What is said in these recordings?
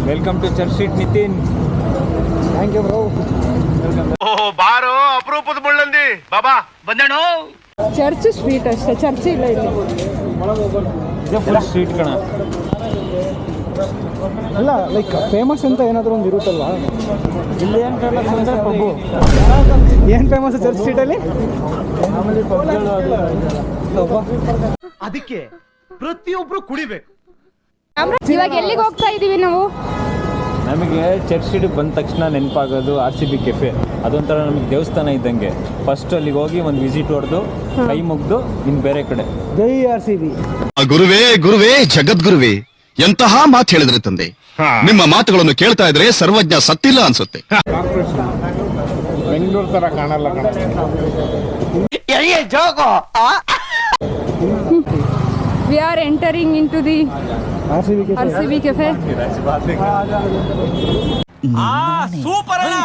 Welcome to Church Street Nitin. Thank you bro. ಓಹೋ ಬಾರೋ ಅಪರೂಪದ ಮುಳ್ಳಂದಿ ಬಾಬಾ ಬಂದೇಣೋ. ಚರ್ಚ್ ಸ್ಟ್ರೀಟ್ ಅಷ್ಟೇ, ಚರ್ಚ್ ಇಲ್ಲ ಇಲ್ಲಿ. ಫುಲ್ ಸ್ಟ್ರೀಟ್ ಕಣ. ಅಲ್ಲ ಲೈಕ್ ಫೇಮಸ್ ಅಂತ ಏನಾದರೂ ಒಂದು ಇರುತ್ತಲ್ವಾ? ಇಲ್ಲಿ ಏನು ಫೇಮಸ್ ಅಂದರೆ ಪಬ್ಬು. ಏನು ಫೇಮಸ್ ಚರ್ಚ್ ಸ್ಟ್ರೀಟಲ್ಲಿ? ಅದಕ್ಕೆ ಪ್ರತಿಯೊಬ್ರು ಕುಡಿಬೇಕು. ಇವಾಗ ಎಲ್ಲಿಗೆ ಹೋಗ್ತಾ ಇದೀವಿ ನಾವು? ನಮಗೆ ಚರ್ಚ್ ಸ್ಟ್ರೀಟಿಗೆ ಬಂದ ತಕ್ಷಣ ನೆನಪಾಗೋದು RCB ಕೆಫೆ. ಅದೊಂಥರ ನಮಗೆ ದೇವಸ್ಥಾನ ಇದ್ದಂಗೆ. ಫಸ್ಟ್ ಅಲ್ಲಿಗೆ ಹೋಗಿ ಒಂದು ವಿಸಿಟ್ ಹೊಡೆದು ಕೈ ಮುಗ್ದು ಇನ್ನು ಬೇರೆ ಕಡೆ. ಜೈ RCB. ಗುರುವೇ ಗುರುವೇ ಜಗದ್ಗುರುವೇ, ಎಂತಹ ಮಾತು ಹೇಳಿದ್ರೆ ತಂದೆ. ನಿಮ್ಮ ಮಾತುಗಳನ್ನು ಕೇಳ್ತಾ ಇದ್ರೆ ಸರ್ವಜ್ಞ ಸತ್ತಿಲ್ಲ ಅನ್ಸುತ್ತೆ. ಬೆಂಗಳೂರು ತರ ಕಾಣಲ್ಲ ಕಣ. We are entering into the RCB cafe. Super ಅಣ್ಣ.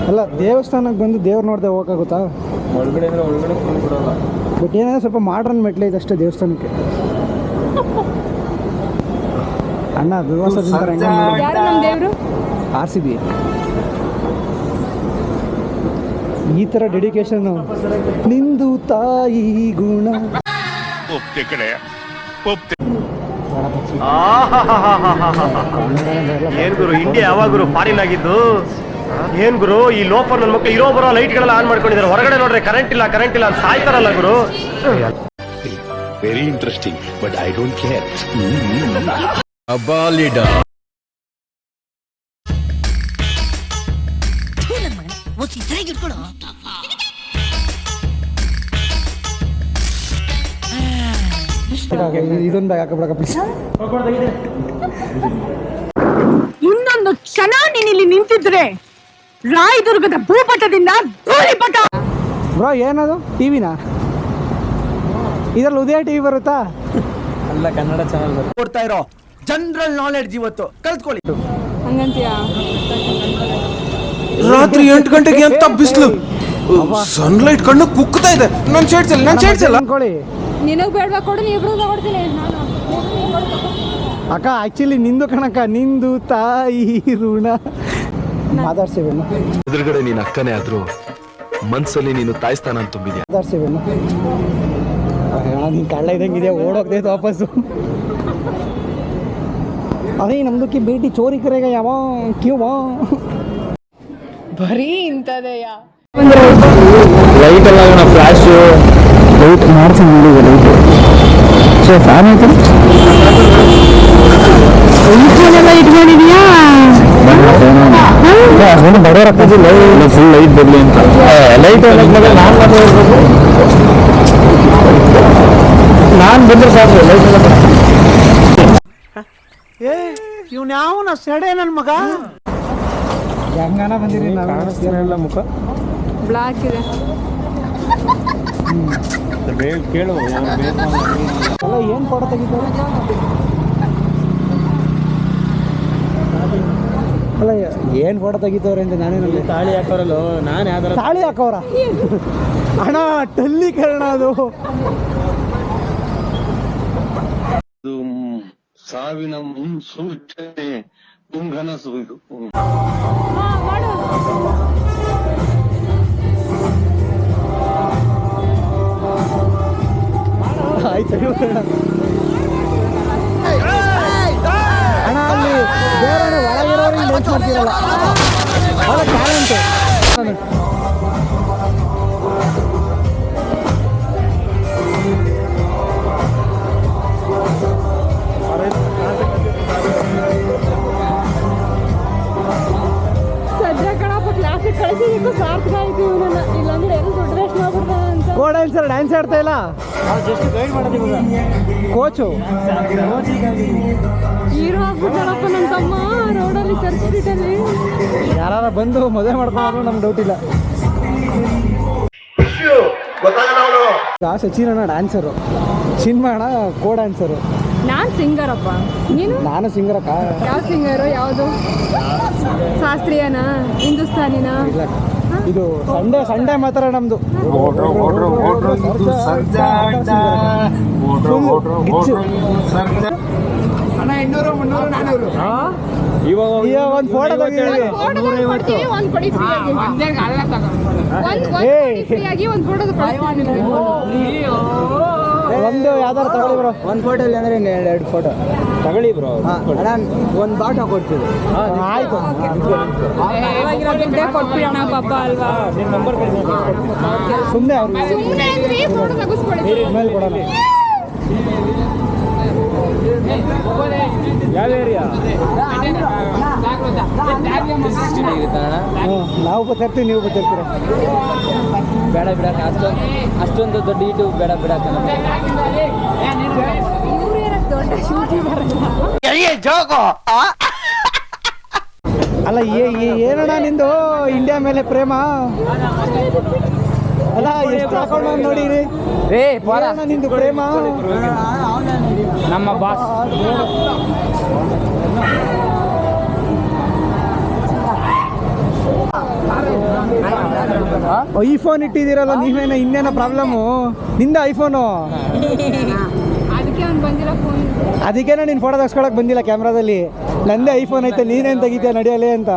ಅಲ್ಲ ದೇವಸ್ಥಾನಕ್ಕೆ ಬಂದು ದೇವ್ರು ನೋಡ್ದೆ ಹೋಗಕ್ಕಾಗುತ್ತಾ? ಒಳಗಡೆ ಅಂದರೆ ಒಳಗಡೆ ಫುಲ್ ಬಿಡೋಲ್ಲ. ಬಟ್ ಏನಾದ್ರೆ ಸ್ವಲ್ಪ ಮಾಡ್ರನ್ ಮೆಟ್ಲೆ ಇದೆ ಅಷ್ಟೇ ದೇವಸ್ಥಾನಕ್ಕೆ. ಅಣ್ಣ ವಿವಾಸದಿಂದ ಯಾರು ನಮ್ಮ ದೇವರು? RCB. ಈ ಥರ ಡೆಡಿಕೇಶನ್ ನಿಂದು ತಾಯಿ ಗುಣ. ಒಪ್ತೆ ಕಡೆ ಒಪ್ತೆ. ಏನ್ ಗುರು ಇಂಡಿಯಾ ಯಾವಾಗ ಗುರು ಫಾರಿನ್ ಆಗಿದ್ದು? ಏನ್ ಗುರು ಈ ಲೋಫರ್ ನನ್ನ ಮಕ್ಕಳು ಇರೋ ಬರೋ ಲೈಟ್ಗಳೆಲ್ಲ ಆನ್ ಮಾಡ್ಕೊಂಡಿದ್ದಾರೆ. ಹೊರಗಡೆ ನೋಡ್ರೆ ಕರೆಂಟ್ ಇಲ್ಲ ಅಂತ ಸಾಯ್ತಾರಲ್ಲ ಗುರು. Very interesting but I don't care. ಇದೊಂದು ಹಾಕಬಿಡಕ ಪ್ಲೀಸ್. ಇನ್ನೊಂದು ಕ್ಷಣ ನೀನು ಇಲ್ಲಿ ನಿಂತಿದ್ರೆ ರಾಯದುರ್ಗದ ಭೂಪಟದಿಂದ ಧೂಳಿಪಟ. ಬ್ರೋ ಏನದು ಟಿವಿನಾ? ಇದ್ರಲ್ಲಿ ಉದಯ ಟಿವಿ ಬರುತ್ತಾ? ಅಲ್ಲ, ಕನ್ನಡ ಚಾನಲ್ ಬರುತ್ತೆ. ಕೊಡ್ತಾ ಇರೋ ಜನರಲ್ ನಾಲೆಡ್ಜ್ ಇವತ್ತು ಕಲ್ತ್ಕೊಳ್ಳಿ. ಹಂಗಂತೀಯಾ? ರಾತ್ರಿ 8 ಗಂಟೆಗೆ ಅಂತ ಬಿಸಿಲು, ಸನ್ಲೈಟ್ ಕಣ್ಣು ಕುಕ್ತಾ ಇದೆ. ನನ್ ಶೇಡ್ಸ್ ಎಲ್ಲ ಅನ್ಕೊಳ್ಳಿ. ನಿನಗ್ ಬೇಡವಾ? ಕೊಡು, ನೀ ಇಬ್ರು ತಗೊಡ್ತೀನಿ ನಾನು. ಅಕ್ಕ ಆಕ್ಚುಲಿ ನಿಂದು ಕಣಕ್ಕ, ನಿಂದು ತಾಯಿ ಋಣ. ಮಾತಾಡ್ಸೇವೇನು? ಎದುರುಗಡೆ ನೀನ್ ಅಕ್ಕನೇ ಆದ್ರೂ ಮನ್ಸಲ್ಲಿ ನೀನು ತಾಯಿಸ್ತಾನ ಅಂತ ತುಂಬಿದ್ಯಾ. ಮಾತಾಡ್ಸೇವೇನು? ನೀನ್ ಕಳ್ಳ ಇದ್ದಂಗಿದೆ, ಓಡೋಗ್ತೈತೆ ವಾಪಸ್ಸು. ಅದೇ ನಮ್ದಕ್ಕೆ ಭೇಟಿ ಚೋರಿ ಕರೆಗ ಯಾವ ಕ್ಯೂ ಬರೀ ಇಂಥದೆಯಾ? ಲೈಟ್ ಎಲ್ಲ ಫ್ಲಾಶು ಲೈಟ್ ಮಾಡ್ತೀನಿ. ಲೈಟ್ ಸೊ ಫ್ಯಾನ್ ಐತೆ, ಎಲ್ಲ ಇಟ್ಕೊಂಡಿದ್ಯಾ? ಬಡವರಕ್ಕಾಗಿ ಫುಲ್ ಲೈಟ್ ಬರಲಿ ಅಂತ. ಲೈಟ್ ನಾನು ಬಂದ್ರೆ ಸಾಕು, ಲೈಟ್ ಎಲ್ಲ ಇವ್ನ ಯಾವನ ಸೆಡೆ ನನ್ ಮಗ. ಹೆಂಗನ ಬಂದಿರಿ ಕಾಣಿಸ್ತಾನೆಲ್ಲ ಮುಖ ಬ್ಲಾಕ್ ಇದೆ. ಕೇಳು ಅಲ್ಲ ಏನು ಫೋಟೋ ತೆಗಿತಾರೆ? ಅಲ್ಲ ಏನು ಫೋಟೋ ತೆಗಿತವ್ರೆ ಅಂತ ನಾನೇನಲ್ಲಿ. ತಾಳಿ ಹಾಕೋರಲ್ಲ, ನಾನು ಯಾವ್ದಾರ ತಾಳಿ ಹಾಕೋರ ಅಣ್ಣ, ಟಲ್ಲೀಕರಣ ಅದು. ಸಾವಿನ ಮುನ್ಸೂಚನೆ ಮುಂಗನಸು ಇದು. ಆಯ್ತು ಅಣ್ಣ, ಅಲ್ಲಿ ಬೇರೆ ಒಳಗಿರೋರಿಗೆ ಲೇಟ್ ಮಾಡ್ತೀರಲ್ಲ, ಅಲ್ಲ ಟ್ಯಾಲೆಂಟ್. ಸದ್ಯ ಕಣಪ್ಪ ಕ್ಲಾಸಿಗೆ ಕಳಿಸಿದಕ್ಕೂ ಸಾರ್ಥಕ ಆಯ್ತು ಇವನನ್ನ. ಇಲ್ಲಾಂದ್ರೆ ಎಲ್ಲ ದೊಡ್ಡ ರೇಷ್ಮೆ ಆಗ್ಬಿಡ್ತಾನ ಅಂತ. ಕೋ ಡ್ಯಾನ್ಸರ್ ಡ್ಯಾನ್ಸ್ ಆಡ್ತಾ ಇಲ್ಲ, ಜಸ್ಟ್ ಗೈಡ್ ಮಾಡೋದು. ಕೋಚು ಹೀರೋ ಆಗ್ಬಿಟ್ಟಾಳಪ್ಪ ನನ್ನ ತಮ್ಮ ರೋಡಲ್ಲಿ, ಚರ್ಚ್ ಸ್ಟ್ರೀಟಲ್ಲಿ. ಯಾರು ಬಂದು ಮದುವೆ ಮಾಡ್ಕೊಂಡು ನಮ್ಗೆ ಡೌಟ್ ಇಲ್ಲ. ಸಚಿನ್ ಅಣ್ಣ ಡ್ಯಾನ್ಸರು, ಚಿನ್ಮ ಅಣ್ಣ ಕೋ ಡ್ಯಾನ್ಸರು. ನಾನು ಸಿಂಗರಪ್ಪ, ನೀನು? ನಾನು ಸಿಂಗರಕ್ಕ. ಯಾವ ಸಿಂಗರು? ಯಾವುದು? ಶಾಸ್ತ್ರೀಯನಾ, ಹಿಂದೂಸ್ತಾನಿನಾ? ಇದು ಸಂಡೇ ಮಾತ್ರ ನಮ್ದು. ಇವಾಗ ಒಂದು ಫೋಟೋ ತೆಗಿದ್ದೀವಿ. ಫೋಟೋ ಕೊಡ್ತೀವಿ, ಒಂದು ಕೊಡಿ ಫ್ರೀ ಆಗಿ. ಫ್ರೀ ಆಗಿ ಒಂದು ಫೋಟೋ ಒಂದು ಯಾವ್ದಾರು ತಗೊಳ್ಳಿ ಬ್ರೋ. ಒಂದು ಫೋಟೋ ಇಲ್ಲ ಅಂದ್ರೆ 2 ಫೋಟೋ ತಗೊಳ್ಳಿ ಬ್ರೋ. ಒಂದು ಬಾಟ ಕೊಡ್ತೀವಿ. ಆಯ್ತು ಕೊಟ್ಬಿಡೋಣ ಪಾಪ ಅಲ್ವಾ. ನಿನ್ನ ನಂಬರ್ ಸುಮ್ಮನೆ ಅವ್ರು ಸುಮ್ಮನೆ ಅಂದ್ರೆ ಫೋಟೋ ತೆಗಿಸ್ಕೊಳ್ಳಿ. ಮೇಲೆ ಕೊಡೋಣ. ಯಾವ ಏರಿಯಾ? ನಾವು ಬರ್ತೀವಿ, ನೀವು ಬರ್ತೀರ. ಬೇಡ ಬಿಡಕ್ಕೆ ಅಷ್ಟೊಂದು ದೊಡ್ಡ ಯೂಟ್ಯೂಬ್ ಬೇಡ ಬಿಡಕ್ಕೆ ದೊಡ್ಡ ಶೂಟಿಂಗ್ ಅಲ್ಲ ಏನಣ್ಣ ನಿಂದು ಇಂಡಿಯಾ ಮೇಲೆ ಪ್ರೇಮ? ಅಲ್ಲ ಎಷ್ಟು ಹಾಕೊಂಡು ನೋಡಿರಿ ಏನಣ್ಣ ನಿಂದು ಪ್ರೇಮ? ನಮ್ಮ ಬಾಸ್ ಐಫೋನ್ ಇಟ್ಟಿದ್ದೀರಲ್ಲ ನೀವೇನ, ಇನ್ನೇನೋ ಪ್ರಾಬ್ಲಮ್ಮು? ನಿಂದ ಐಫೋನು, ಅದಕ್ಕೆ ಅವ್ನು ಬಂದಿಲ್ಲ ಫೋನ್. ಅದಕ್ಕೇನ ನೀನು ಫೋಟೋ ತೆಗ್ಸ್ಕೊಳಕ್ ಬಂದಿಲ್ಲ ಕ್ಯಾಮ್ರಾದಲ್ಲಿ. ನಂದೇ ಐಫೋನ್ ಐತೆ, ನೀನೇನು ತೆಗಿತೀಯ ನಡೆಯಲೇ ಅಂತ.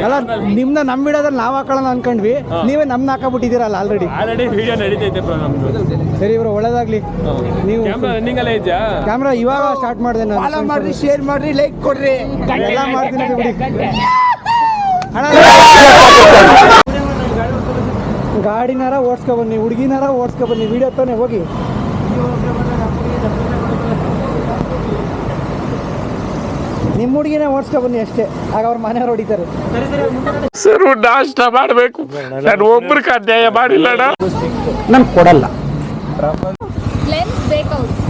ಅಲ್ಲ ನಿಮ್ನ ನಂಬಿಡೋದ್ರಲ್ಲಿ ನಾವು ಹಾಕೊಳ್ಳೋಣ ಅನ್ಕೊಂಡ್ವಿ, ನೀವೇ ನಮ್ನ ಹಾಕಬಿಟ್ಟಿದ್ದೀರಲ್ಲ ಆಲ್ರೆಡಿ. ವಿಡಿಯೋ ನಡೀತೈತೆ ಬ್ರೋ ನಮ್ದು. ಸರಿ ಬ್ರೋ, ಒಳ್ಳೇದಾಗ್ಲಿ. ನೀವು ರನ್ನಿಂಗ್ ಅಲ್ಲೇ ಇದೆಯಾ? ಕ್ಯಾಮ್ರಾ ಇವಾಗ ಸ್ಟಾರ್ಟ್ ಮಾಡಿದೆ ನಾನು. ಫಾಲೋ ಮಾಡ್ರಿ, ಶೇರ್ ಮಾಡ್ರಿ, ಲೈಕ್ ಕೊಡ್ರಿ, ಎಲ್ಲ ಮಾಡ್ತೀನಿ ಬಿಡಿ. ಗಾಡಿನಾರ ಓಡಿಸ್ಕೊ ಬನ್ನಿ, ಹುಡುಗಿನಾರ ಓಡಿಸ್ಕೊ ಬನ್ನಿ, ವಿಡಿಯೋ ತಾನೇ ಹೋಗಿ. ನಿಮ್ಮ ಹುಡುಗಿನೇ ಓಡಿಸ್ಕೊ ಬನ್ನಿ ಅಷ್ಟೇ, ಆಗ ಅವ್ರ ಮನೆಯವ್ರು ಹೊಡಿತಾರೆ. ಸರ್ ನಾಷ್ಟ ಮಾಡಬೇಕು, ನಾನು ಒಬ್ಬರು ಅನ್ಯಾಯ ಮಾಡಿಲ್ಲ. ನನ್ ಕೊಡಲ್ಲ, ಲೆನ್ಸ್ ಬೇಕಾಗುತ್ತೆ.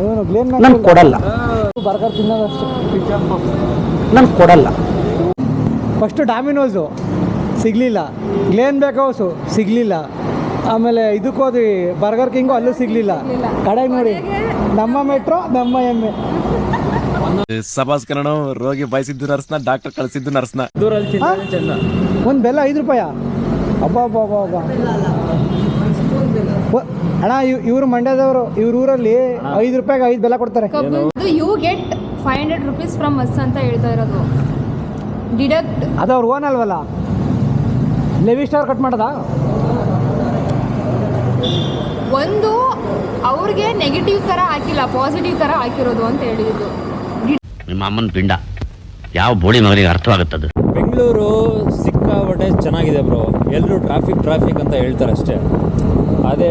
ಇವನು ಗ್ಲೇನ್ ನನ್ ಕೊಡಲ್ಲ. ಬರ್ಗರ್ ತಿನ್ನೋದಷ್ಟೇ, ನನ್ ಕೊಡಲ್ಲ. ಫಸ್ಟು ಡಾಮಿನೋಸು ಸಿಗಲಿಲ್ಲ, ಗ್ಲೇನ್ ಬೇಕೌಸು ಸಿಗಲಿಲ್ಲ, ಆಮೇಲೆ ಇದಕ್ಕೆ ಹೋದ್ವಿ ಬರ್ಗರ್ ಕಿಂಗು, ಅಲ್ಲೂ ಸಿಗಲಿಲ್ಲ. ಕಡೆಗೆ ನೋಡಿ ನಮ್ಮ ಮೆಟ್ರೋ, ನಮ್ಮ ಎಮ್ಮೆ. ಸಬಾಸ್ ಕನ್ನಡ ರೋಗಿ ಬಯಸಿದ್ದು ನರ್ಸ್ನ, ಡಾಕ್ಟರ್ ಕಳಿಸಿದ್ದು ನರ್ಸ್ನ. ಒಂದು ಬೆಲ್ಲ 5 ರೂಪಾಯ? ಅಬ್ಬಾ ಅಣ್ಣ, ಇವರು ಮಂಡ್ಯದವರು, ಇವ್ರ ಊರಲ್ಲಿ 5 ರೂಪಾಯಿಗೆ 5 ಬೆಲ್ಲ ಕೊಡ್ತಾರೆ. You get 500 rupees from us ಅಂತ ಹೇಳ್ತಾ ಇರೋದು. ಡಿಡಕ್ಟ್ ಅದು ಅವ್ರು ಓನ್ ಅಲ್ವಲ್ಲ, ಲೆವಿ ಸ್ಟಾರ್ ಕಟ್ ಮಾಡೋದಾ? ಒಂದು ಅವ್ರಿಗೆ ನೆಗೆಟಿವ್ ಥರ ಹಾಕಿಲ್ಲ, ಪಾಸಿಟಿವ್ ಥರ ಹಾಕಿರೋದು ಅಂತ ಹೇಳಿದ್ದು. ನಿಮ್ಮ ಅಮ್ಮನ ಪಿಂಡ ಯಾವ ಬೋಳಿ ಮಗನಿಗೆ ಅರ್ಥವಾಗುತ್ತದೆ. ಬೆಂಗಳೂರು ಸಿಕ್ಕಾಪಟ್ಟೆ ಚೆನ್ನಾಗಿದೆ ಬ್ರೋ. ಎಲ್ಲರೂ ಟ್ರಾಫಿಕ್ ಅಂತ ಹೇಳ್ತಾರೆ ಅಷ್ಟೇ. ಅದೇ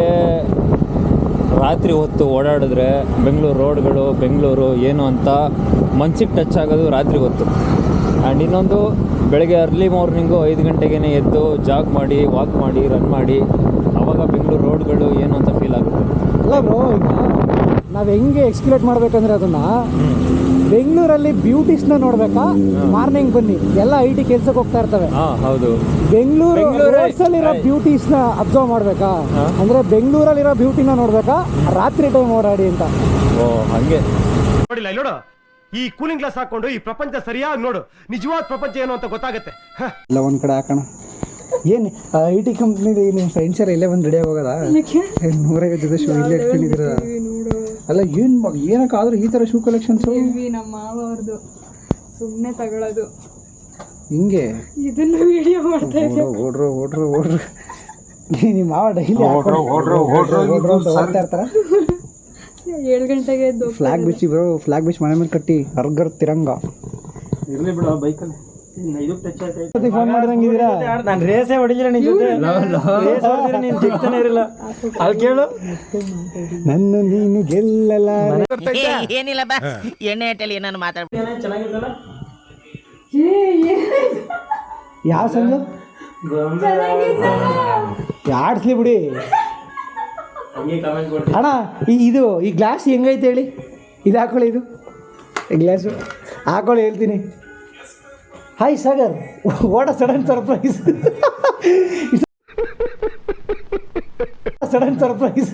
ರಾತ್ರಿ ಹೊತ್ತು ಓಡಾಡಿದ್ರೆ ಬೆಂಗಳೂರು ರೋಡ್ಗಳು, ಬೆಂಗಳೂರು ಏನು ಅಂತ ಮನ್ಸಿಗೆ ಟಚ್ ಆಗೋದು ರಾತ್ರಿ ಹೊತ್ತು. ಆ್ಯಂಡ್ ಇನ್ನೊಂದು, ಬೆಳಗ್ಗೆ ಅರ್ಲಿ ಮಾರ್ನಿಂಗು 5 ಗಂಟೆಗೇ ಎದ್ದು ಜಾಗ್ ಮಾಡಿ, ವಾಕ್ ಮಾಡಿ, ರನ್ ಮಾಡಿ, ಆವಾಗ ಬೆಂಗಳೂರು ರೋಡ್ಗಳು ಏನು ಅಂತ ಫೀಲ್ ಆಗುತ್ತೆ. ಅಲ್ಲ ಬ್ರೋ, ಈಗ ನಾವು ಹೆಂಗೆ ಎಕ್ಸ್ಪ್ಲೇಟ್ ಮಾಡ್ಬೇಕಂದ್ರೆ ಅದನ್ನು, ಬೆಂಗಳೂರಲ್ಲಿ ಬ್ಯೂಟಿಸ್ನ ನೋಡ್ಬೇಕಾ? ಮಾರ್ನಿಂಗ್ ಬನ್ನಿ, ಎಲ್ಲ IT ಕೆಲ್ಸಕ್ಕೆ ಹೋಗ್ತಾ ಇರ್ತವೆ. ಹೌದು. ಬೆಂಗಳೂರಲ್ಲಿರೋ ಬ್ಯೂಟೀಸ್ನ ಅಬ್ಸರ್ವ್ ಮಾಡ್ಬೇಕಾ ಅಂದ್ರೆ ಬೆಂಗಳೂರಲ್ಲಿರೋ ಬ್ಯೂಟಿನ ನೋಡ್ಬೇಕಾ ರಾತ್ರಿ ಟೈಮ್ ಓಡಾಡಿ ಅಂತ? ಓ ಹಂಗೆ ನೋಡಿಲ್ಲ ಇಲ್ಲಿ ನೋಡು, ಈ ಕೂಲಿಂಗ್ ಗ್ಲಾಸ್ ಹಾಕೊಂಡು ಈ ಪ್ರಪಂಚ ಸರಿಯಾಗಿ ನೋಡು, ನಿಜವಾದ ಪ್ರಪಂಚ ಏನು ಅಂತ ಗೊತ್ತಾಗುತ್ತೆ. ಇಲ್ಲ ಒಂದ್ ಕಡೆ ಹಾಕೋಣ. ಏನು IT ಕಂಪ್ನಿಲಿ ನಿಮ್ಮ ಫ್ರೆಂಡ್ಸ್ ಎಲ್ಲ ಇಲ್ಲೇ ಬಂದು ರೆಡಿಯಾಗಿ ಹೋಗೋದಾ? 150 ಜೊತೆ ಶೂ ಇಲ್ಲೇ ಇಟ್ಕೊಂಡಿದ್ದೀರ? ಅಲ್ಲ ಏನಕ್ಕಾದ್ರೂ ಈ ಥರ ಶೂ ಕಲೆಕ್ಷನ್ಸು ನಮ್ಮ ಮಾವ ಅವ್ರದ್ದು, ಸುಮ್ಮನೆ ತಗೊಳ್ಳೋದು ಹಿಂಗೆ. ಇದನ್ನ ವಿಡಿಯೋ ಮಾಡ್ತಾ ಇದ್ದೀವಿ. ಓಡ್ರು ನಿಮ್ಮ ಮಾವ ಡೈಲಿ ಹೋಗ್ತಾ ಇರ್ತಾರ? 7 ಗಂಟೆಗೆ ಎದ್ದು ಫ್ಲಾಗ್ ಬಿಚ್ಚಿ ಬ್ರೋ, ಫ್ಲಾಗ್ ಬಿಚ್ಚಿ ಮನೆ ಮೇಲೆ ಕಟ್ಟಿ ಹರ್ಗರ್ ತಿರಂಗ ಇರಲಿ ಬಿಡ ಬೈಕಲ್ಲಿ. ಫೋನ್ ಮಾಡಿದಂಗಿದ್ದೀರಾ? ನಾನು ರೇಸೇ ಹೊಡಿಲಿಲ್ಲ ನಿನ್ ಜೊತೆ, ನೀನ್ ಸಿಗ್ತಾನೆ ಇರಲಿಲ್ಲ. ಅಲ್ಲಿ ಕೇಳು, ನನ್ನ ನೀನು ಗೆಲ್ಲಲ್ಲ. ಏನಿಲ್ಲ ಬಾ, ಎಣ್ಣೆ ಹಟ್ಟಲ್ಲಿ ಏನಾನು ಮಾತಾಡ್ಬಿಟ್ಟು ಚೆನ್ನಾಗಿದ್ದಲ್ಲ. ಯಾವ ಸಂಜೆ ಆಡ್ಸ್ಲಿ ಬಿಡಿ ಅಣ್ಣ. ಈ ಗ್ಲಾಸ್ ಹೆಂಗೈತೆ ಹೇಳಿ? ಇದು ಹಾಕೊಳ್ಳಿ, ಇದು ಗ್ಲಾಸು ಹಾಕೊಳ್ಳಿ, ಹೇಳ್ತೀನಿ. Hi Sagar, what a sudden surprise. Sudden surprise,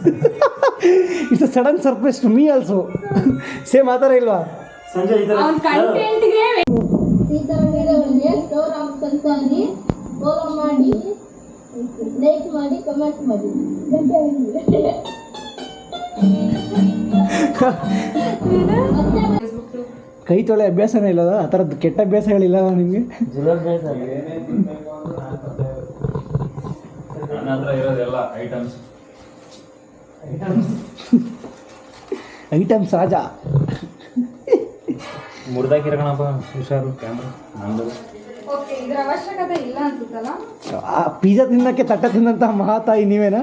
it's a sudden surprise to me also. Same ಆ ಥರ ಇಲ್ವಾ? ಕಂಟೆಂಟ್ಗೆ ಈ ಥರ ವಿಡಿಯೋಗಳಿಗೆ ಸ್ಟೋರ್ ಆಫ್ ಸಂಚಾರಿ ಫಾಲೋ ಮಾಡಿ, ಲೈಕ್ ಮಾಡಿ ಕಮೆಂಟ್ ಮಾಡಿ ಕೈ ತೊಳೆ ಅಭ್ಯಾಸನೇ ಇಲ್ಲದ ಆ ಥರದ್ದು ಕೆಟ್ಟ ಅಭ್ಯಾಸಗಳಿಲ್ಲ ನಿಮಗೆ? ನನ್ನ ಹತ್ರ ಇರೋದೆಲ್ಲ ಐಟಮ್ಸ್ ರಾಜ. ಮುರ್ದಾಕಿರಕಣಪ್ಪ, ಹುಷಾರು ಕ್ಯಾಮ್ರಾ ನಂದು. ಓಕೆ, ಇದರ ಅವಶ್ಯಕತೆ ಇಲ್ಲ ಅನ್ಸುತ್ತಲ್ಲ. ಆ ಪಿಜ್ಜಾ ತಿನ್ನಕ್ಕೆ ತಟ್ಟೆ ತಿನ್ನಂತ ಮಹಾತಾಯಿ ನೀವೇನಾ?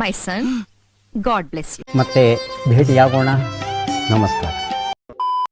ಮೈ ಸನ್, ಗಾಡ್ ಬ್ಲೆಸ್ ಯು. ಮತ್ತೆ ಭೇಟಿಯಾಗೋಣ. ನಮಸ್ಕಾರ.